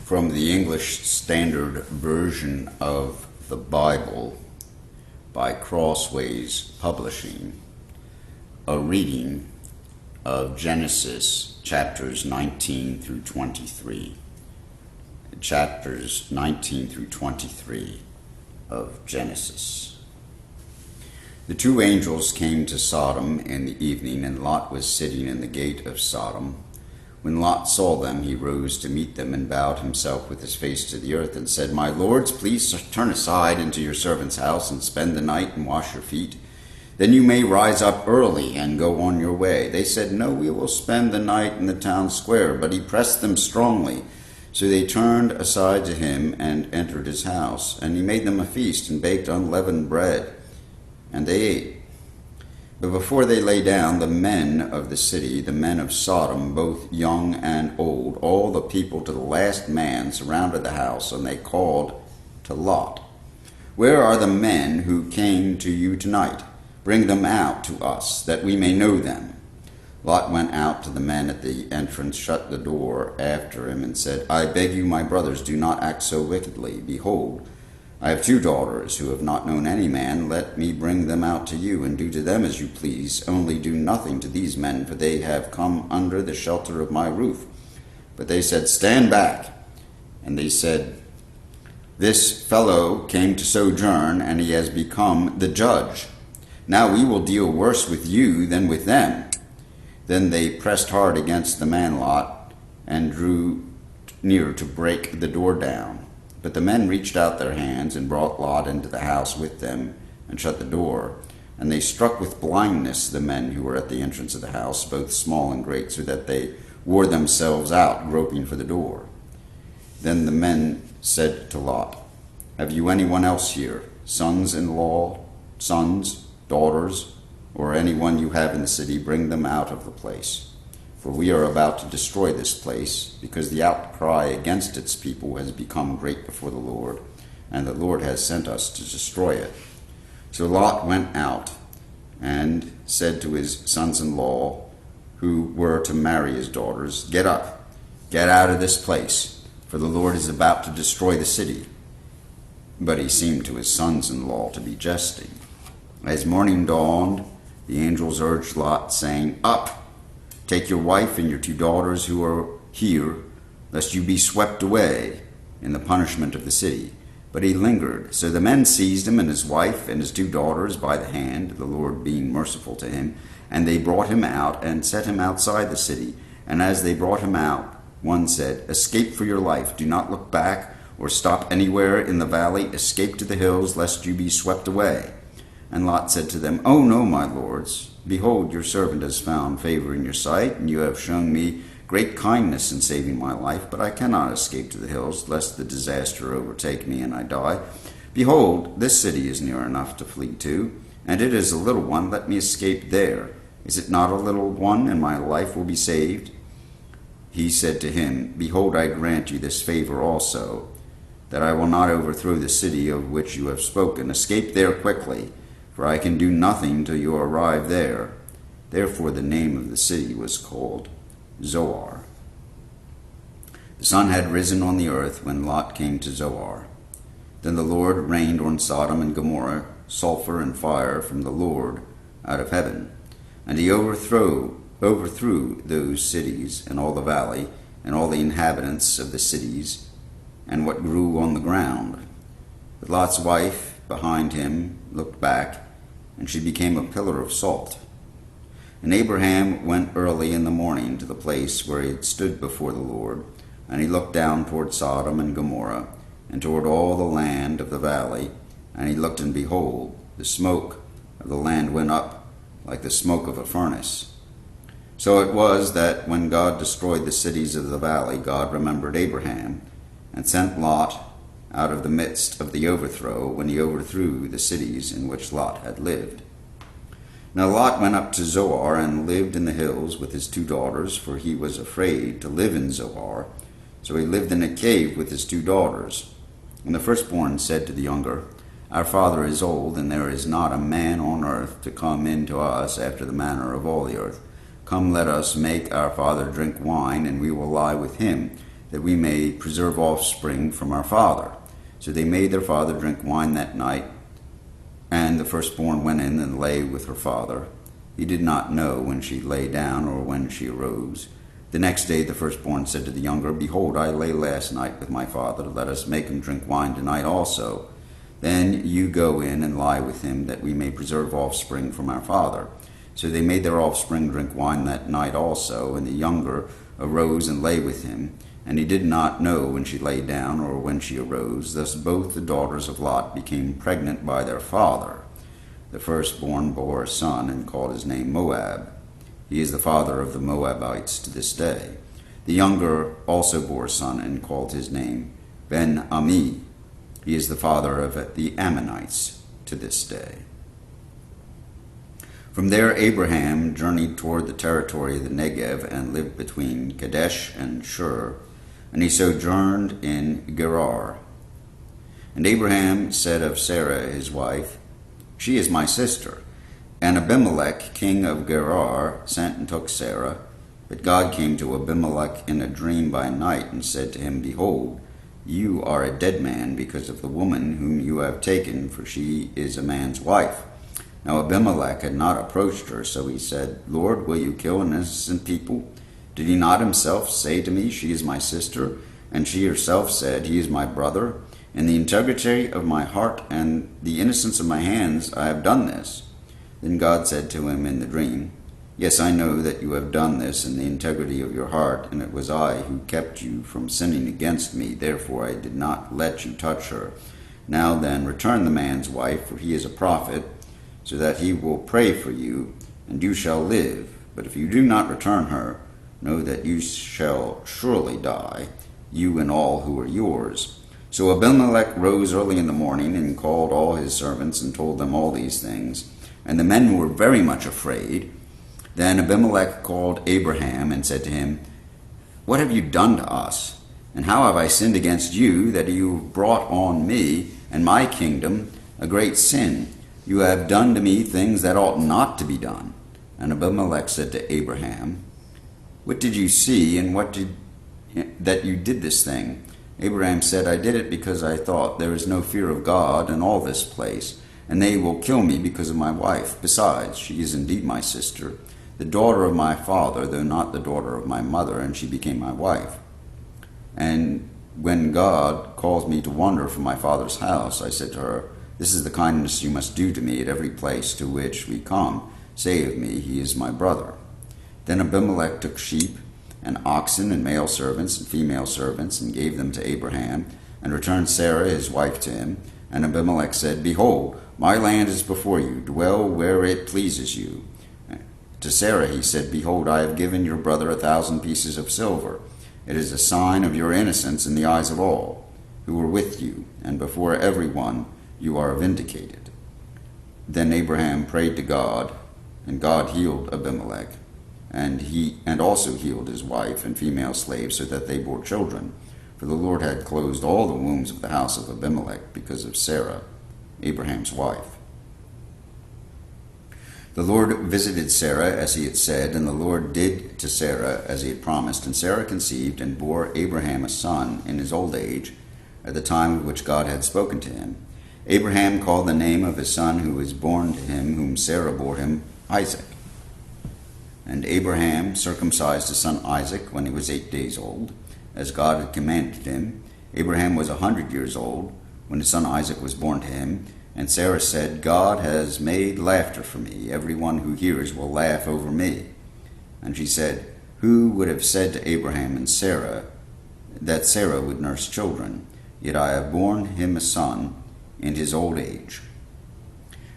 From the English Standard Version of the Bible by Crossways Publishing, a reading of Genesis chapters 19 through 23. Chapters 19 through 23 of Genesis. The two angels came to Sodom in the evening, and Lot was sitting in the gate of Sodom. When Lot saw them, he rose to meet them and bowed himself with his face to the earth and said, "My lords, please turn aside into your servant's house and spend the night and wash your feet. Then you may rise up early and go on your way." They said, "No, we will spend the night in the town square." But he pressed them strongly. So they turned aside to him and entered his house. And he made them a feast and baked unleavened bread. And they ate. But before they lay down, the men of the city, the men of Sodom, both young and old, all the people to the last man, surrounded the house, and they called to Lot, "Where are the men who came to you tonight? Bring them out to us, that we may know them." Lot went out to the men at the entrance, shut the door after him, and said, "I beg you, my brothers, do not act so wickedly. Behold, I have two daughters who have not known any man. Let me bring them out to you, and do to them as you please. Only do nothing to these men, for they have come under the shelter of my roof." But they said, "Stand back." And they said, "This fellow came to sojourn, and he has become the judge. Now we will deal worse with you than with them." Then they pressed hard against the man Lot, and drew near to break the door down. But the men reached out their hands and brought Lot into the house with them and shut the door. And they struck with blindness the men who were at the entrance of the house, both small and great, so that they wore themselves out, groping for the door. Then the men said to Lot, "Have you anyone else here, sons-in-law, sons, daughters, or anyone you have in the city? Bring them out of the place. For we are about to destroy this place, because the outcry against its people has become great before the Lord, and the Lord has sent us to destroy it." So Lot went out and said to his sons-in-law, who were to marry his daughters, "Get up, get out of this place, for the Lord is about to destroy the city." But he seemed to his sons-in-law to be jesting. As morning dawned, the angels urged Lot, saying, "Up, take your wife and your two daughters who are here, lest you be swept away in the punishment of the city." But he lingered. So the men seized him and his wife and his two daughters by the hand, the Lord being merciful to him, and they brought him out and set him outside the city. And as they brought him out, one said, "Escape for your life. Do not look back or stop anywhere in the valley. Escape to the hills, lest you be swept away." And Lot said to them, "Oh no, my lords. Behold, your servant has found favor in your sight, and you have shown me great kindness in saving my life. But I cannot escape to the hills, lest the disaster overtake me and I die. Behold, this city is near enough to flee to, and it is a little one. Let me escape there. Is it not a little one, and my life will be saved?" He said to him, "Behold, I grant you this favor also, that I will not overthrow the city of which you have spoken. Escape there quickly, for I can do nothing till you arrive there." Therefore the name of the city was called Zoar. The sun had risen on the earth when Lot came to Zoar. Then the Lord rained on Sodom and Gomorrah sulfur and fire from the Lord out of heaven. And he overthrew those cities and all the valley, and all the inhabitants of the cities, and what grew on the ground. But Lot's wife behind him looked back, and she became a pillar of salt. And Abraham went early in the morning to the place where he had stood before the Lord, and he looked down toward Sodom and Gomorrah, and toward all the land of the valley, and he looked, and behold, the smoke of the land went up like the smoke of a furnace. So it was that when God destroyed the cities of the valley, God remembered Abraham, and sent Lot out of the midst of the overthrow, when he overthrew the cities in which Lot had lived. Now Lot went up to Zoar and lived in the hills with his two daughters, for he was afraid to live in Zoar. So he lived in a cave with his two daughters. And the firstborn said to the younger, "Our father is old, and there is not a man on earth to come in to us after the manner of all the earth. Come, let us make our father drink wine, and we will lie with him, that we may preserve offspring from our father. So they made their father drink wine that night, and the firstborn went in and lay with her father. He did not know when she lay down or when she arose. The next day the firstborn said to the younger, Behold, I lay last night with my father. Let us make him drink wine tonight also. Then you go in and lie with him, that we may preserve offspring from our father. So they made their offspring drink wine that night also, and the younger arose and lay with him. And he did not know when she lay down or when she arose. Thus both the daughters of Lot became pregnant by their father. The firstborn bore a son and called his name Moab. He is the father of the Moabites to this day. The younger also bore a son and called his name Ben-Ami. He is the father of the Ammonites to this day. From there Abraham journeyed toward the territory of the Negev and lived between Kadesh and Shur, and he sojourned in Gerar. And Abraham said of Sarah his wife, She is my sister. And Abimelech, king of Gerar, sent and took Sarah. But God came to Abimelech in a dream by night and said to him, Behold, you are a dead man because of the woman whom you have taken, for she is a man's wife. Now Abimelech had not approached her, so he said, Lord, will you kill an innocent people? Did he not himself say to me, She is my sister? And she herself said, He is my brother. In the integrity of my heart and the innocence of my hands I have done this. Then God said to him in the dream, Yes, I know that you have done this in the integrity of your heart, and it was I who kept you from sinning against me. Therefore I did not let you touch her. Now then, return the man's wife, for he is a prophet, so that he will pray for you, and you shall live. But if you do not return her, know that you shall surely die, you and all who are yours. So Abimelech rose early in the morning and called all his servants and told them all these things. And the men were very much afraid. Then Abimelech called Abraham and said to him, What have you done to us? And how have I sinned against you, that you have brought on me and my kingdom a great sin? You have done to me things that ought not to be done. And Abimelech said to Abraham, What did you see, and that you did this thing? Abraham said, I did it because I thought, There is no fear of God in all this place, and they will kill me because of my wife. Besides, she is indeed my sister, the daughter of my father, though not the daughter of my mother, and she became my wife. And when God caused me to wander from my father's house, I said to her, This is the kindness you must do to me at every place to which we come. Say of me, He is my brother. Then Abimelech took sheep and oxen and male servants and female servants and gave them to Abraham, and returned Sarah his wife to him. And Abimelech said, Behold, my land is before you. Dwell where it pleases you. To Sarah he said, Behold, I have given your brother 1,000 pieces of silver. It is a sign of your innocence in the eyes of all who were with you, and before everyone you are vindicated. Then Abraham prayed to God, and God healed Abimelech, and also healed his wife and female slaves, so that they bore children. For the Lord had closed all the wombs of the house of Abimelech because of Sarah, Abraham's wife. The Lord visited Sarah as he had said, and the Lord did to Sarah as he had promised. And Sarah conceived and bore Abraham a son in his old age, at the time of which God had spoken to him. Abraham called the name of his son who was born to him, whom Sarah bore him, Isaac. And Abraham circumcised his son Isaac when he was 8 days old, as God had commanded him. Abraham was 100 years old when his son Isaac was born to him. And Sarah said, God has made laughter for me. Everyone who hears will laugh over me. And she said, Who would have said to Abraham and Sarah that Sarah would nurse children? Yet I have borne him a son in his old age.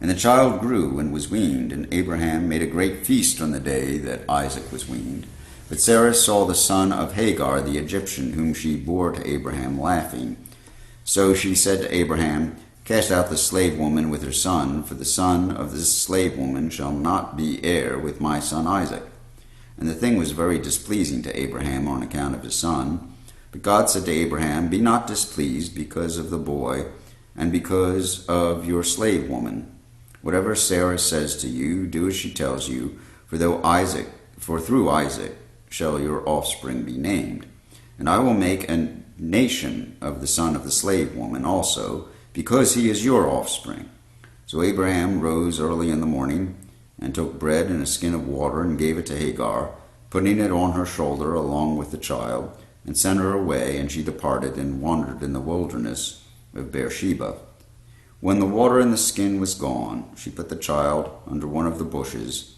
And the child grew and was weaned, and Abraham made a great feast on the day that Isaac was weaned. But Sarah saw the son of Hagar the Egyptian, whom she bore to Abraham, laughing. So she said to Abraham, Cast out the slave woman with her son, for the son of this slave woman shall not be heir with my son Isaac. And the thing was very displeasing to Abraham on account of his son. But God said to Abraham, Be not displeased because of the boy, and because of your slave woman. Whatever Sarah says to you, do as she tells you, for through Isaac shall your offspring be named. and I will make a nation of the son of the slave woman also, because he is your offspring." So Abraham rose early in the morning, and took bread and a skin of water, and gave it to Hagar, putting it on her shoulder along with the child, and sent her away, and she departed and wandered in the wilderness of Beersheba. When the water in the skin was gone, she put the child under one of the bushes.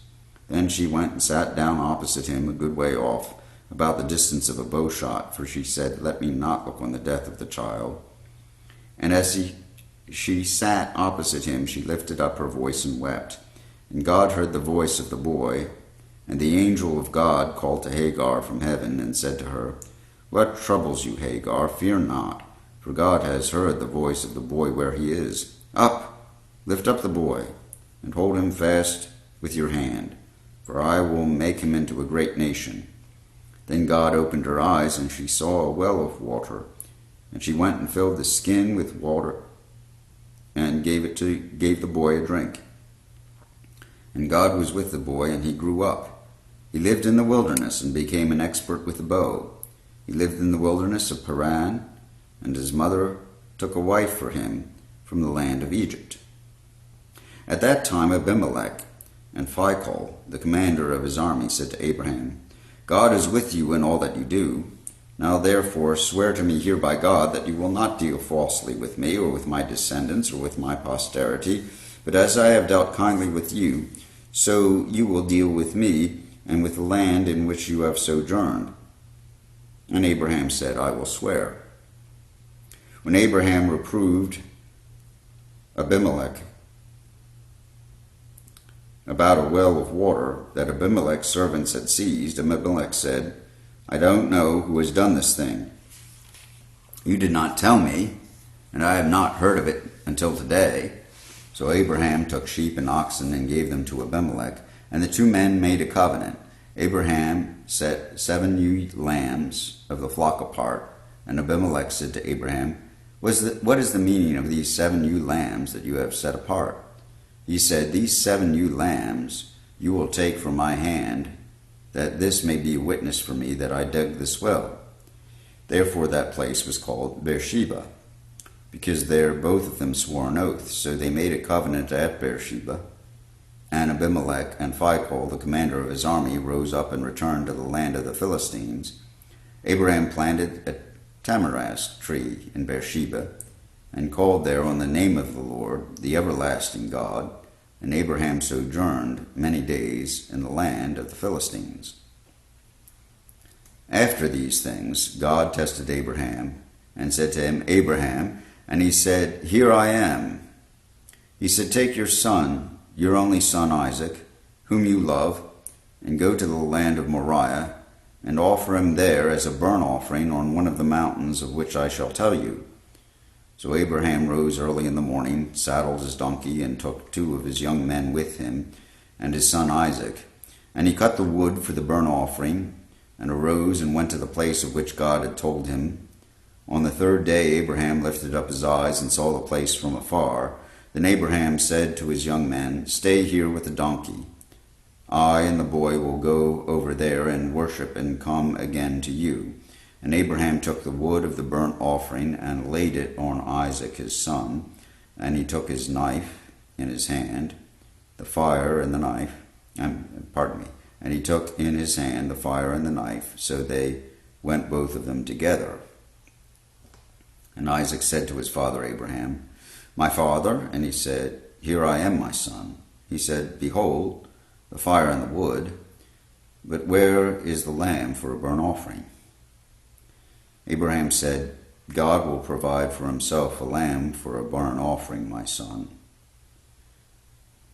Then she went and sat down opposite him a good way off, about the distance of a bow shot, for she said, "Let me not look on the death of the child." And as she sat opposite him, she lifted up her voice and wept. And God heard the voice of the boy, and the angel of God called to Hagar from heaven and said to her, "What troubles you, Hagar? Fear not, for God has heard the voice of the boy where he is. Up, lift up the boy, and hold him fast with your hand, for I will make him into a great nation." Then God opened her eyes, and she saw a well of water, and she went and filled the skin with water, and gave the boy a drink. And God was with the boy, and he grew up. He lived in the wilderness and became an expert with the bow. He lived in the wilderness of Paran, and his mother took a wife for him from the land of Egypt. At that time Abimelech and Phicol, the commander of his army, said to Abraham, "God is with you in all that you do. Now therefore swear to me here by God that you will not deal falsely with me, or with my descendants, or with my posterity, but as I have dealt kindly with you, so you will deal with me and with the land in which you have sojourned." And Abraham said, "I will swear." When Abraham reproved Abimelech about a well of water that Abimelech's servants had seized, Abimelech said, "I don't know who has done this thing. You did not tell me, and I have not heard of it until today." So Abraham took sheep and oxen and gave them to Abimelech, and the two men made a covenant. Abraham set 7 ewe lambs of the flock apart, and Abimelech said to Abraham, "What is the meaning of these 7 ewe lambs that you have set apart?" He said, "These 7 ewe lambs you will take from my hand, that this may be a witness for me that I dug this well." Therefore that place was called Beersheba, because there both of them swore an oath. So they made a covenant at Beersheba. And Abimelech and Phicol, the commander of his army, rose up and returned to the land of the Philistines. Abraham planted a tamarisk tree in Beersheba, and called there on the name of the Lord, the everlasting God. And Abraham sojourned many days in the land of the Philistines. After these things, God tested Abraham, and said to him, "Abraham," and he said, "Here I am." He said, "Take your son, your only son Isaac, whom you love, and go to the land of Moriah, and offer him there as a burnt offering on one of the mountains of which I shall tell you." So Abraham rose early in the morning, saddled his donkey, and took 2 of his young men with him, and his son Isaac. And he cut the wood for the burnt offering, and arose and went to the place of which God had told him. On the 3rd day Abraham lifted up his eyes and saw the place from afar. Then Abraham said to his young men, "Stay here with the donkey. I and the boy will go over there and worship and come again to you." And Abraham took the wood of the burnt offering and laid it on Isaac his son. And he took his knife in his hand, the fire and the knife. And he took in his hand the fire and the knife. So they went both of them together. And Isaac said to his father Abraham, "My father?" And he said, "Here I am, my son." He said, "Behold, the fire and the wood, but where is the lamb for a burnt offering?" Abraham said, "God will provide for himself a lamb for a burnt offering, my son."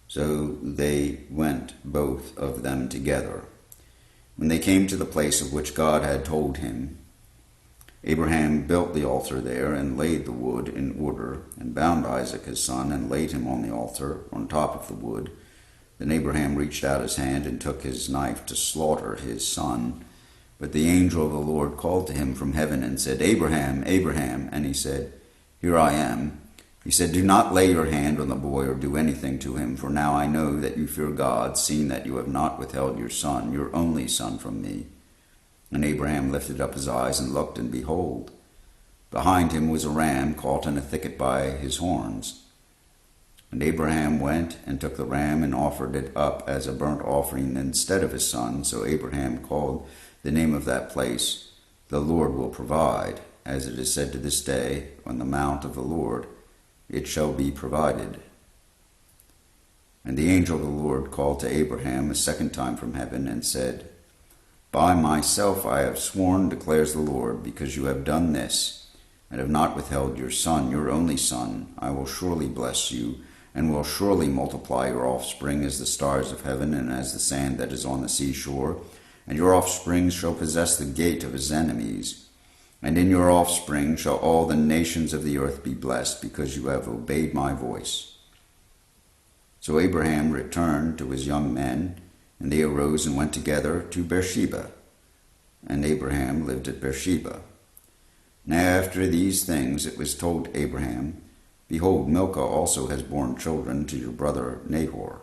So they went both of them together. When they came to the place of which God had told him, Abraham built the altar there and laid the wood in order, and bound Isaac his son and laid him on the altar on top of the wood. Then Abraham reached out his hand and took his knife to slaughter his son. But the angel of the Lord called to him from heaven and said, "Abraham, Abraham." And he said, "Here I am." He said, "Do not lay your hand on the boy or do anything to him, for now I know that you fear God, seeing that you have not withheld your son, your only son, from me." And Abraham lifted up his eyes and looked, and behold, behind him was a ram caught in a thicket by his horns. And Abraham went and took the ram and offered it up as a burnt offering instead of his son. So Abraham called the name of that place, "The Lord will provide," as it is said to this day, "On the mount of the Lord it shall be provided." And the angel of the Lord called to Abraham a second time from heaven and said, "By myself I have sworn, declares the Lord, because you have done this, and have not withheld your son, your only son, I will surely bless you, and will surely multiply your offspring as the stars of heaven and as the sand that is on the seashore. And your offspring shall possess the gate of his enemies. And in your offspring shall all the nations of the earth be blessed, because you have obeyed my voice." So Abraham returned to his young men, and they arose and went together to Beersheba. And Abraham lived at Beersheba. Now after these things it was told Abraham, "Behold, Milcah also has borne children to your brother Nahor.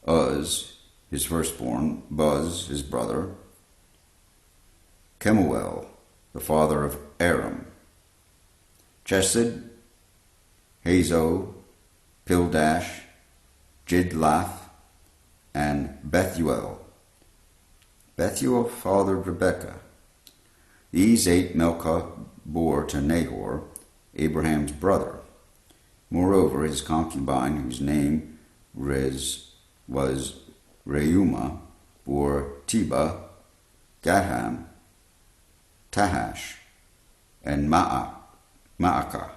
Uz, his firstborn, Buz, his brother, Kemuel, the father of Aram, Chesed, Hazo, Pildash, Jidlaph, and Bethuel. Bethuel fathered Rebekah. These 8 Milcah bore to Nahor, Abraham's brother. Moreover, his concubine, whose name was Reumah, bore Tebah, Gaham, Tahash, and Maacah.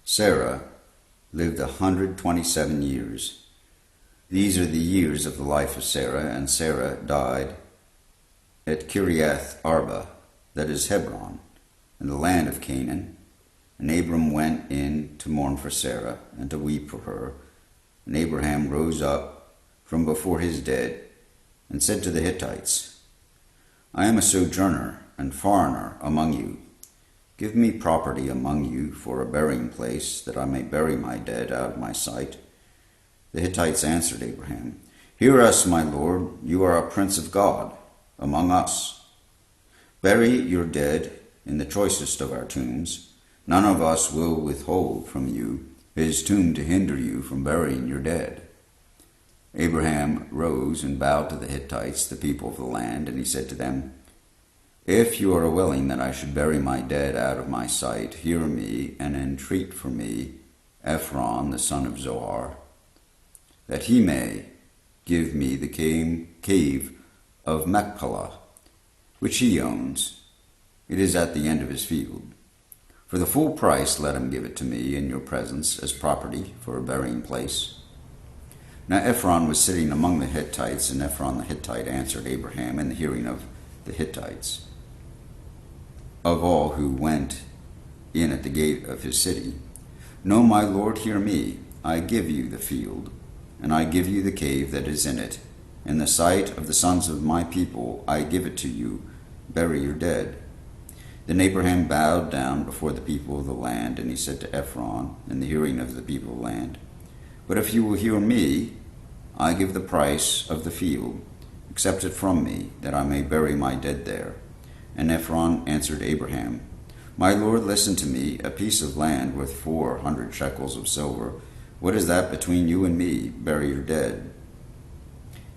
Sarah lived 127 years. These are the years of the life of Sarah, and Sarah died at Kiriath Arba, that is Hebron, in the land of Canaan. And Abram went in to mourn for Sarah and to weep for her. And Abraham rose up from before his dead and said to the Hittites, "I am a sojourner and foreigner among you. Give me property among you for a burying place, that I may bury my dead out of my sight." The Hittites answered Abraham, "Hear us, my lord, you are a prince of God among us. Bury your dead in the choicest of our tombs. None of us will withhold from you his tomb to hinder you from burying your dead." Abraham rose and bowed to the Hittites, the people of the land, and he said to them, "If you are willing that I should bury my dead out of my sight, hear me and entreat for me Ephron, the son of Zohar, that he may give me the cave of Machpelah, which he owns. It is at the end of his field. For the full price let him give it to me in your presence as property for a burying place." Now Ephron was sitting among the Hittites, and Ephron the Hittite answered Abraham in the hearing of the Hittites, of all who went in at the gate of his city, "No, my lord, hear me. I give you the field, and I give you the cave that is in it. In the sight of the sons of my people I give it to you. Bury your dead." Then Abraham bowed down before the people of the land, and he said to Ephron in the hearing of the people of the land, "But if you will hear me, I give the price of the field. Accept it from me, that I may bury my dead there." And Ephron answered Abraham, "My lord, listen to me. A piece of land worth 400 shekels of silver. What is that between you and me? Bury your dead."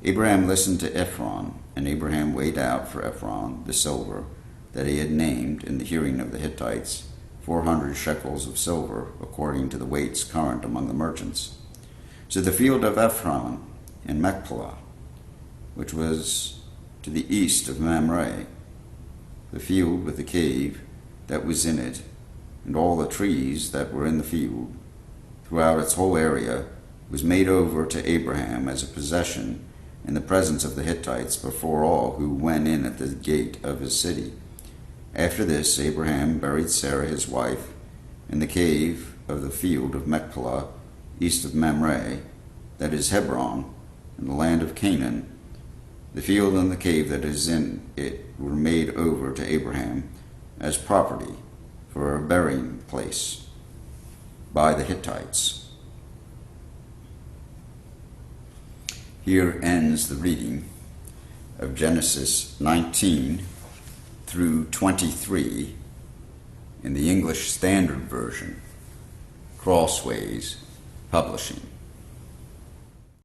Abraham listened to Ephron, and Abraham weighed out for Ephron the silver that he had named in the hearing of the Hittites, 400 shekels of silver, according to the weights current among the merchants. So the field of Ephron in Machpelah, which was to the east of Mamre, the field with the cave that was in it, and all the trees that were in the field, throughout its whole area, was made over to Abraham as a possession in the presence of the Hittites before all who went in at the gate of his city. After this, Abraham buried Sarah his wife in the cave of the field of Machpelah, east of Mamre, that is Hebron, in the land of Canaan. The field and the cave that is in it were made over to Abraham as property for a burying place by the Hittites. Here ends the reading of Genesis 19 through 23 in the English Standard Version, Crossways Publishing.